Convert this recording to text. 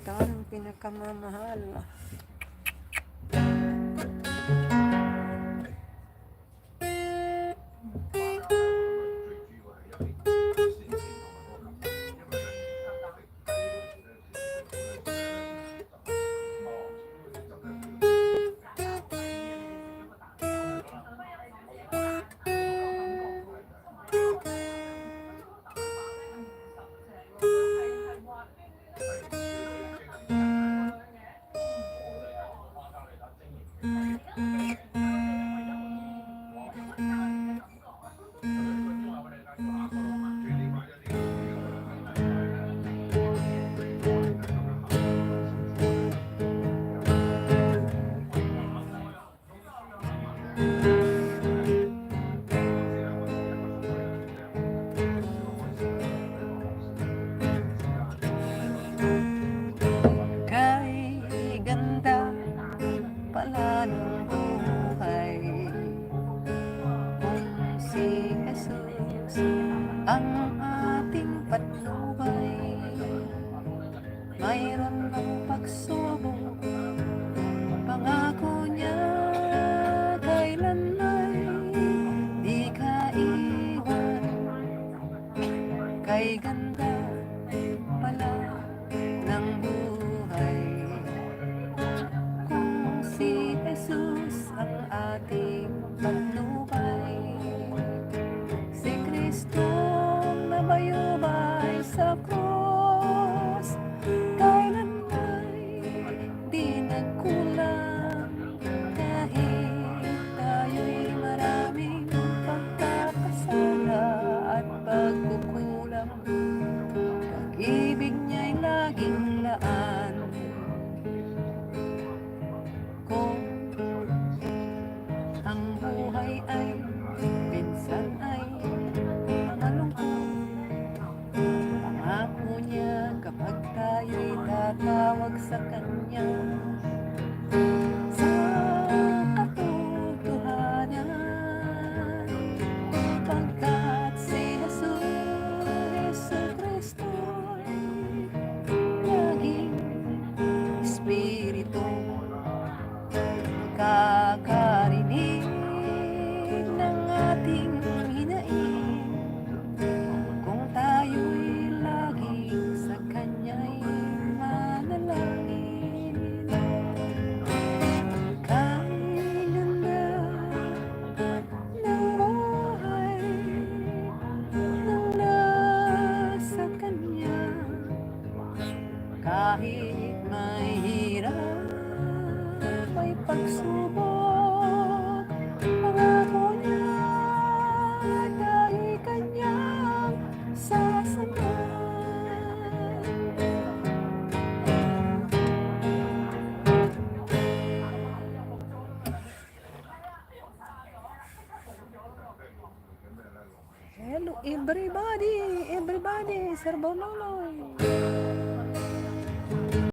Tarang pinakamamahal. Kay ganda pala ng buhay kung si Jesus ang ating patnubay. Mayroon ng pagsubok, pangako niya kailan ay di ka iwan. Kay ganda pala ng buhay kung si Jesus ang ating patnubay. Si Kristo nabayubay sa krus, kailan ay di nagkulang. Kahit tayo'y maraming pagkakasala at pagkukulang, pag-ibig niya'y laging laan. Kung ang buhay ay minsan ay malungkot, pangako niya kapag tayo'y tatawag sa Kanya sa katotohanan. Pagkat si Jesucristo'y laging Espiritu, kakarinig ng ating hinaing. Kung tayo'y laging sa Kanya'y manalangin. Kay ganda ng buhay nang nasa Kanya, kahit may hirap, may pagsubok, pangako niya tayo'y Kanyang sasamahan. Hello everybody, Sir Bonoloy.